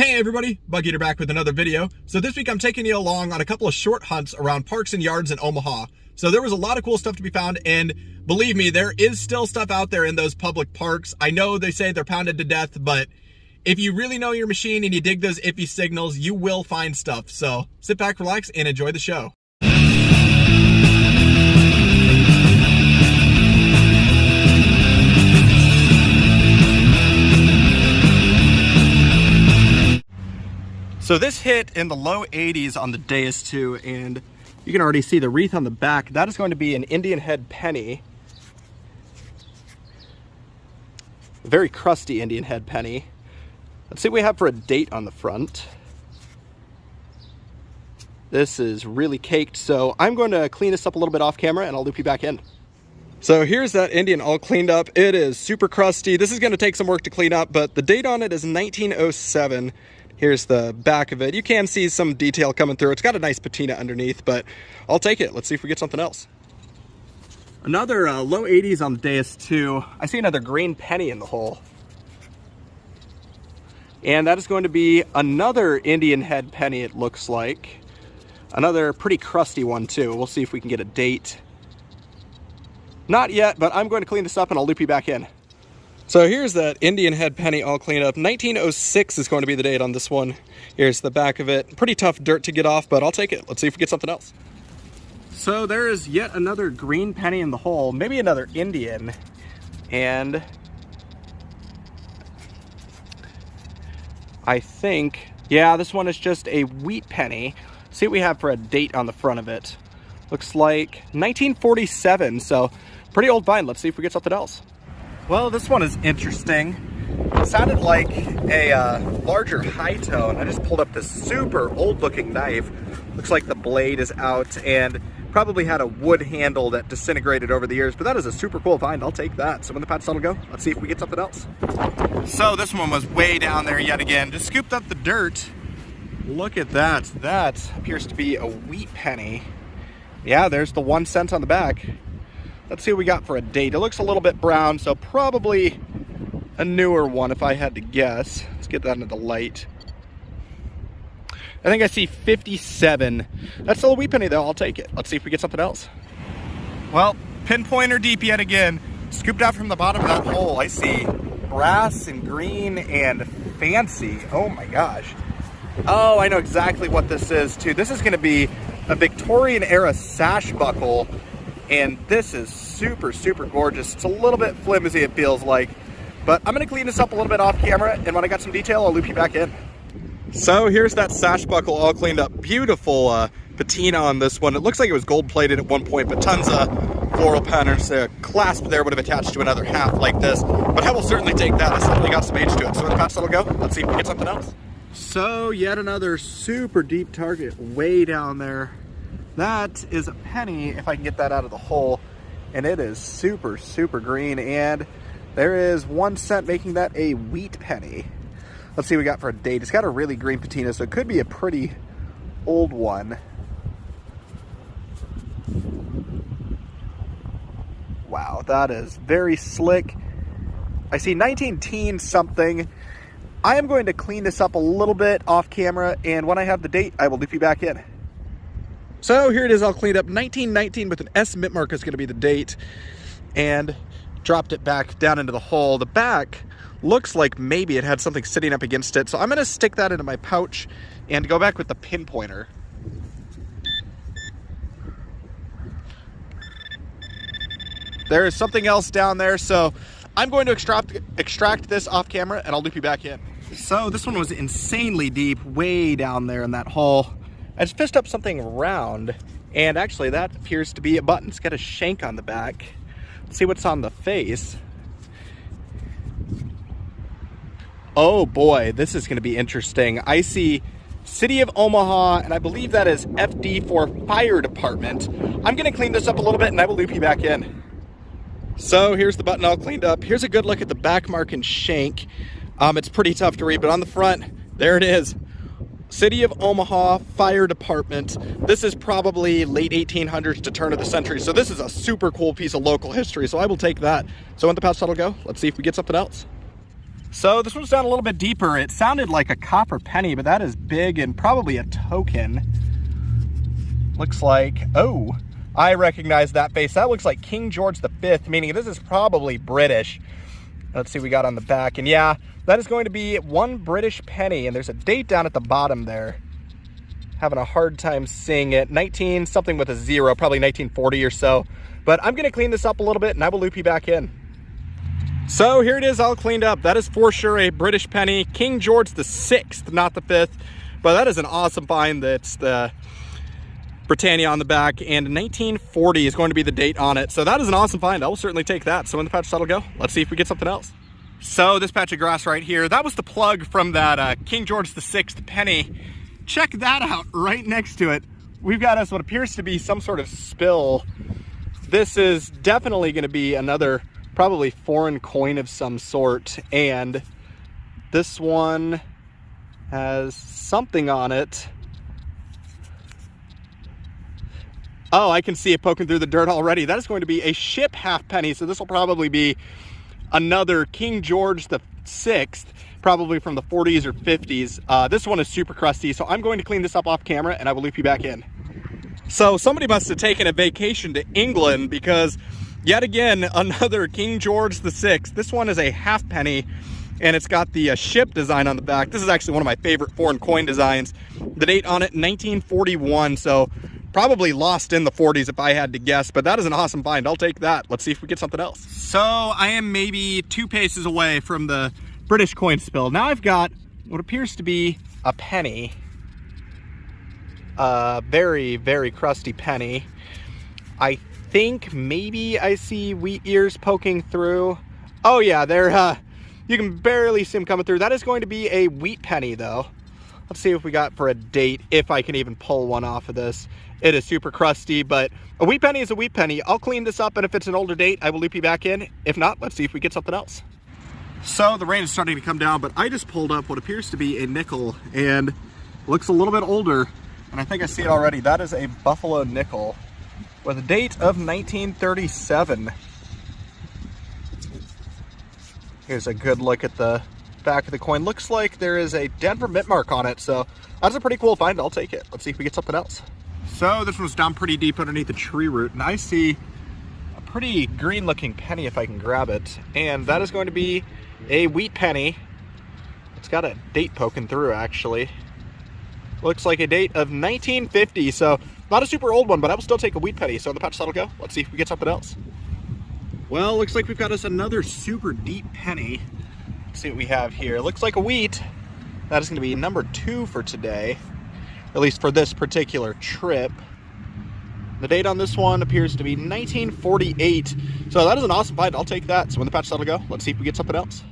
Hey everybody, Bug Eater back with another video. So this week I'm taking you along on a couple of short hunts around parks and yards in Omaha. So there was a lot of cool stuff to be found, and believe me, there is still stuff out there in those public parks. I know they say they're pounded to death, but if you really know your machine and you dig those iffy signals, you will find stuff. So sit back, relax, and enjoy the show. So this hit in the low 80s on the Deus 2, and you can already see the wreath on the back. That is going to be an Indian head penny. A very crusty Indian head penny. Let's see what we have for a date on the front. This is really caked, so I'm going to clean this up a little bit off camera and I'll loop you back in. So here's that Indian all cleaned up. It is super crusty. This is going to take some work to clean up, but the date on it is 1907. Here's the back of it. You can see some detail coming through. It's got a nice patina underneath, but I'll take it. Let's see if we get something else. Another low 80s on the Deus 2. I see another green penny in the hole. And that is going to be another Indian head penny, it looks like. Another pretty crusty one too. We'll see if we can get a date. Not yet, but I'm going to clean this up and I'll loop you back in. So here's that Indian head penny all cleaned up. 1906 is going to be the date on this one. Here's the back of it. Pretty tough dirt to get off, but I'll take it. Let's see if we get something else. So there is yet another green penny in the hole, maybe another Indian. And I think, yeah, this one is just a wheat penny. Let's see what we have for a date on the front of it. Looks like 1947, so pretty old find. Let's see if we get something else. Well, this one is interesting. It sounded like a larger high tone. I just pulled up this super old looking knife. Looks like the blade is out and probably had a wood handle that disintegrated over the years, but that is a super cool find. I'll take that. So when the patch settle go, let's see if we get something else. So this one was way down there yet again. Just scooped up the dirt. Look at that. That appears to be a wheat penny. Yeah, there's the 1 cent on the back. Let's see what we got for a date. It looks a little bit brown, so probably a newer one if I had to guess. Let's get that into the light. I think I see 57. That's still a wheat penny though, I'll take it. Let's see if we get something else. Well, pinpointer deep yet again. Scooped out from the bottom of that hole. I see brass and green and fancy. Oh my gosh. Oh, I know exactly what this is too. This is gonna be a Victorian era sash buckle. And this is super, super gorgeous. It's a little bit flimsy, it feels like. But I'm gonna clean this up a little bit off camera, and when I got some detail, I'll loop you back in. So here's that sash buckle all cleaned up. Beautiful patina on this one. It looks like it was gold plated at one point, but tons of floral patterns. The clasp there would have attached to another half like this. But I will certainly take that. It's certainly got some age to it. So when the patch settle go, let's see if we get something else. So yet another super deep target way down there. That is a penny, if I can get that out of the hole, and it is super, super green, and there is 1 cent, making that a wheat penny. Let's see what we got for a date. It's got a really green patina, so it could be a pretty old one. Wow, that is very slick. I see 19 something. I am going to clean this up a little bit off camera, and when I have the date, I will loop you back in. So here it is all cleaned up. 1919 with an S mint mark is going to be the date, and dropped it back down into the hole. The back looks like maybe it had something sitting up against it, so I'm going to stick that into my pouch and go back with the pinpointer. There is something else down there, so I'm going to extract this off camera and I'll loop you back in. So this one was insanely deep, way down there in that hole. I just fished up something round, and actually that appears to be a button. It's got a shank on the back. Let's see what's on the face. Oh boy, this is gonna be interesting. I see City of Omaha, and I believe that is FD for Fire Department. I'm gonna clean this up a little bit and I will loop you back in. So here's the button all cleaned up. Here's a good look at the back mark and shank. It's pretty tough to read, but on the front, there it is. City of Omaha Fire Department. This is probably late 1800s to turn of the century. So this is a super cool piece of local history. So I will take that. So when the patch settle go, let's see if we get something else. So this one's down a little bit deeper. It sounded like a copper penny, but that is big and probably a token. Looks like, oh, I recognize that face. That looks like King George V, meaning this is probably British. Let's see what we got on the back. And yeah, that is going to be one British penny. And there's a date down at the bottom there. Having a hard time seeing it. 19, something with a 0, probably 1940 or so. But I'm going to clean this up a little bit and I will loop you back in. So here it is all cleaned up. That is for sure a British penny. King George VI, not the 5th. But that is an awesome find. That's the Britannia on the back, and 1940 is going to be the date on it. So that is an awesome find. I will certainly take that. So in the patch that'll go. Let's see if we get something else. So this patch of grass right here, that was the plug from that King George VI penny. Check that out right next to it. We've got us what appears to be some sort of spill. This is definitely going to be another probably foreign coin of some sort, and this one has something on it. Oh, I can see it poking through the dirt already. That is going to be a ship halfpenny. So this will probably be another King George VI, probably from the 40s or 50s. This one is super crusty, so I'm going to clean this up off camera and I will loop you back in. So somebody must have taken a vacation to England, because yet again, another King George VI. This one is a halfpenny and it's got the ship design on the back. This is actually one of my favorite foreign coin designs. The date on it, 1941. So probably lost in the 40s if I had to guess, but that is an awesome find. I'll take that. Let's see if we get something else. So I am maybe 2 paces away from the British coin spill. Now I've got what appears to be a penny. Very, very crusty penny. I think maybe I see wheat ears poking through. Oh yeah, they're, you can barely see them coming through. That is going to be a wheat penny though. Let's see what we got for a date, if I can even pull one off of this. It is super crusty, but a wheat penny is a wheat penny. I'll clean this up, and if it's an older date, I will loop you back in. If not, let's see if we get something else. So the rain is starting to come down, but I just pulled up what appears to be a nickel, and looks a little bit older, and I think I see it already. That is a buffalo nickel with a date of 1937. Here's a good look at the back of the coin. Looks like there is a Denver mint mark on it, so that's a pretty cool find. I'll take it. Let's see if we get something else. So this one's down pretty deep underneath the tree root, and I see a pretty green looking penny if I can grab it, and that is going to be a wheat penny. It's got a date poking through actually. Looks like a date of 1950, so not a super old one, but I will still take a wheat penny. So in the patch that'll go. Let's see if we get something else. Well, looks like we've got us another super deep penny. Let's see what we have here. Looks like a wheat. That is going to be number 2 for today, at least for this particular trip. The date on this one appears to be 1948. So that is an awesome find. I'll take that. So when the patch that'll go, let's see if we get something else.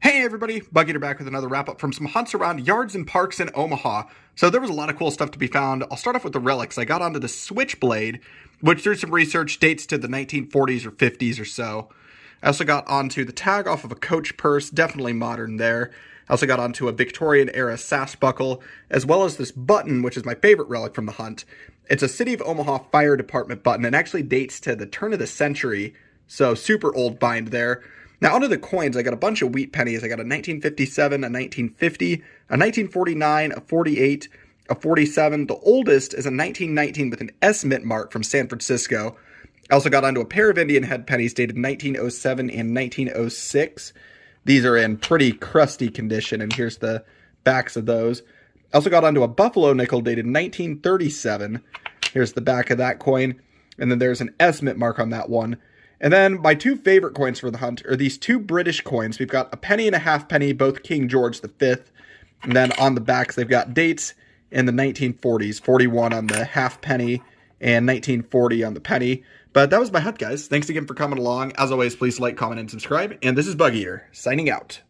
Hey everybody, Bug Eater back with another wrap up from some hunts around yards and parks in Omaha. So there was a lot of cool stuff to be found. I'll start off with the relics. I got onto the switchblade, which through some research dates to the 1940s or 50s or so. I also got onto the tag off of a coach purse, definitely modern there. I also got onto a Victorian era sash buckle, as well as this button, which is my favorite relic from the hunt. It's a City of Omaha Fire Department button, and actually dates to the turn of the century, so super old bind there. Now onto the coins, I got a bunch of wheat pennies. I got a 1957, a 1950, a 1949, a 48, a 47. The oldest is a 1919 with an S mint mark from San Francisco. I also got onto a pair of Indian head pennies dated 1907 and 1906. These are in pretty crusty condition, and here's the backs of those. I also got onto a buffalo nickel dated 1937. Here's the back of that coin, and then there's an S mint mark on that one. And then my 2 favorite coins for the hunt are these 2 British coins. We've got a penny and a half penny, both King George V. And then on the backs, they've got dates in the 1940s, 41 on the half penny and 1940 on the penny. But that was my hunt, guys. Thanks again for coming along. As always, please like, comment, and subscribe. And this is Bug Eater, signing out.